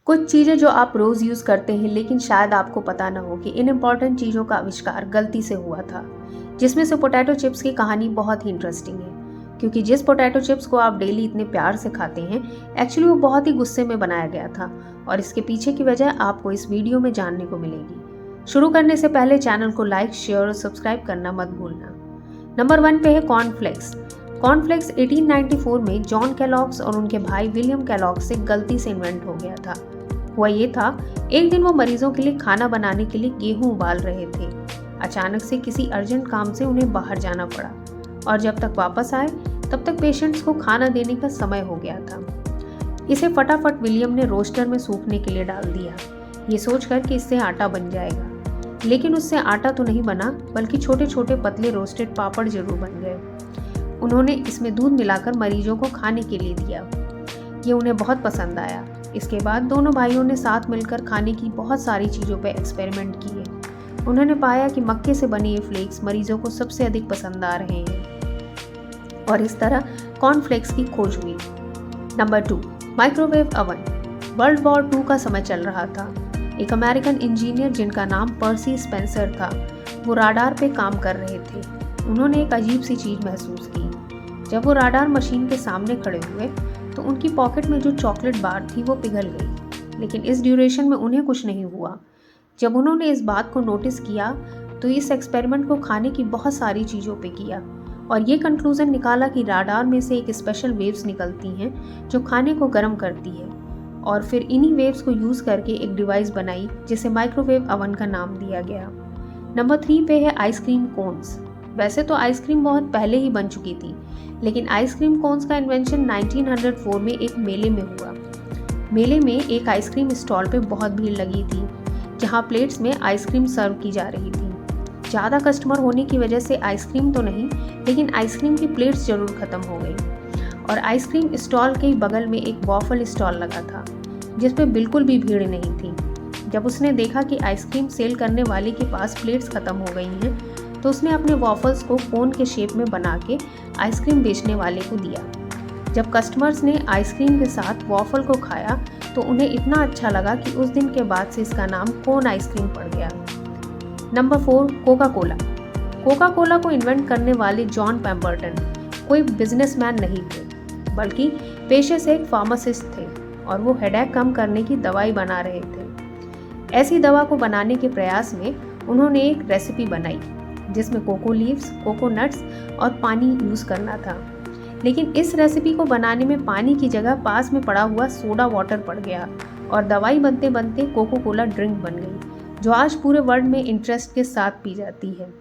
कुछ चीज़ें जो आप रोज़ यूज़ करते हैं लेकिन शायद आपको पता ना हो कि इन इम्पॉर्टेंट चीज़ों का आविष्कार गलती से हुआ था, जिसमें से पोटैटो चिप्स की कहानी बहुत ही इंटरेस्टिंग है। क्योंकि जिस पोटैटो चिप्स को आप डेली इतने प्यार से खाते हैं, एक्चुअली वो बहुत ही गुस्से में बनाया गया था और इसके पीछे की वजह आपको इस वीडियो में जानने को मिलेगी। शुरू करने से पहले चैनल को लाइक, शेयर और सब्सक्राइब करना मत भूलना। नंबर 1 पे है कॉर्नफ्लेक्स। कॉर्नफ्लेक्स 1894 में जॉन केलॉग्स और उनके भाई विलियम केलॉग्स से गलती से इन्वेंट हो गया था। हुआ ये था, एक दिन वो मरीजों के लिए खाना बनाने के लिए गेहूं उबाल रहे थे। अचानक से किसी अर्जेंट काम से उन्हें बाहर जाना पड़ा और जब तक वापस आए तब तक पेशेंट्स को खाना देने का समय हो गया था। इसे फटाफट विलियम ने रोस्टर में सूखने के लिए डाल दिया, ये सोचकर कि इससे आटा बन जाएगा। लेकिन उससे आटा तो नहीं बना, बल्कि छोटे छोटे पतले रोस्टेड पापड़ जरूर बन गए। उन्होंने इसमें दूध मिलाकर मरीजों को खाने के लिए दिया। ये उन्हें बहुत पसंद आया। इसके बाद दोनों भाइयों ने साथ मिलकर खाने की बहुत सारी चीज़ों पर एक्सपेरिमेंट किए। उन्होंने पाया कि मक्के से बने ये फ्लेक्स मरीजों को सबसे अधिक पसंद आ रहे हैं और इस तरह कॉर्नफ्लेक्स की खोज हुई। Number 2, microwave oven. World war 2 का समय चल रहा था। एक अमेरिकन इंजीनियर जिनका नाम पर्सी स्पेंसर था, वो राडार पे काम कर रहे थे। उन्होंने एक अजीब सी चीज़ महसूस की। जब वो राडार मशीन के सामने खड़े हुए तो उनकी पॉकेट में जो चॉकलेट बार थी वो पिघल गई, लेकिन इस ड्यूरेशन में उन्हें कुछ नहीं हुआ। जब उन्होंने इस बात को नोटिस किया तो इस एक्सपेरिमेंट को खाने की बहुत सारी चीज़ों पे किया और ये कंक्लूजन निकाला कि राडार में से एक स्पेशल वेव्स निकलती हैं जो खाने को गर्म करती है और फिर इन्हीं वेव्स को यूज़ करके एक डिवाइस बनाई जिसे माइक्रोवेव अवन का नाम दिया गया। नंबर 3 पे है आइसक्रीम कोन्स। वैसे तो आइसक्रीम बहुत पहले ही बन चुकी थी, लेकिन आइसक्रीम कोन्स का इन्वेंशन 1904 में एक मेले में हुआ। मेले में एक आइसक्रीम स्टॉल पे बहुत भीड़ लगी थी, जहाँ प्लेट्स में आइसक्रीम सर्व की जा रही थी। ज़्यादा कस्टमर होने की वजह से आइसक्रीम तो नहीं, लेकिन आइसक्रीम की प्लेट्स जरूर ख़त्म हो गई और आइसक्रीम स्टॉल के बगल में एक वॉफल स्टॉल लगा था, जिस पे बिल्कुल भी भीड़ नहीं थी। जब उसने देखा कि आइसक्रीम सेल करने वाले के पास प्लेट्स ख़त्म हो गई हैं, तो उसने अपने वॉफल्स को कोन के शेप में बना के आइसक्रीम बेचने वाले को दिया। जब कस्टमर्स ने आइसक्रीम के साथ वॉफल को खाया तो उन्हें इतना अच्छा लगा कि उस दिन के बाद से इसका नाम कोन आइसक्रीम पड़ गया। Number 4, Coca Cola. Coca Cola को इन्वेंट करने वाले जॉन पेम्बरटन कोई बिजनेसमैन नहीं थे, बल्कि पेशे से एक फार्मासिस्ट थे और वो हेडेक कम करने की दवाई बना रहे थे। ऐसी दवा को बनाने के प्रयास में उन्होंने एक रेसिपी बनाई जिसमें कोको लीव्स, कोको नट्स और पानी यूज़ करना था। लेकिन इस रेसिपी को बनाने में पानी की जगह पास में पड़ा हुआ सोडा वाटर पड़ गया और दवाई बनते बनते कोको कोला ड्रिंक बन गई, जो आज पूरे वर्ल्ड में इंटरेस्ट के साथ पी जाती है।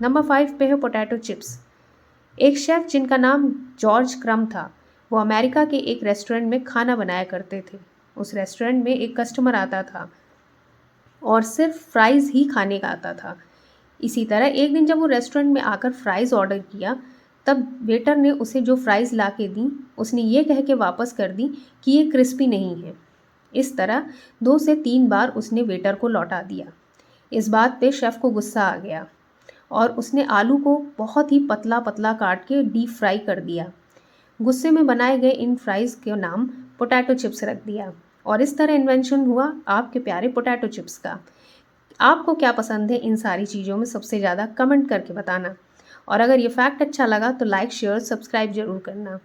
नंबर 5 पे है पोटैटो चिप्स। एक शेफ़ जिनका नाम जॉर्ज क्रम था, वो अमेरिका के एक रेस्टोरेंट में खाना बनाया करते थे। उस रेस्टोरेंट में एक कस्टमर आता था और सिर्फ फ्राइज़ ही खाने का आता था। इसी तरह एक दिन जब वो रेस्टोरेंट में आकर फ्राइज़ ऑर्डर किया, तब वेटर ने उसे जो फ्राइज़ ला के दी, उसने ये कह के वापस कर दी कि ये क्रिस्पी नहीं है। इस तरह 2 से 3 बार उसने वेटर को लौटा दिया। इस बात पे शेफ़ को गुस्सा आ गया और उसने आलू को बहुत ही पतला पतला काट के डीप फ्राई कर दिया। गुस्से में बनाए गए इन फ्राइज़ के नाम पोटैटो चिप्स रख दिया और इस तरह इन्वेंशन हुआ आपके प्यारे पोटैटो चिप्स का। आपको क्या पसंद है इन सारी चीज़ों में सबसे ज़्यादा, कमेंट करके बताना। और अगर ये फैक्ट अच्छा लगा तो लाइक, शेयर, सब्सक्राइब जरूर करना।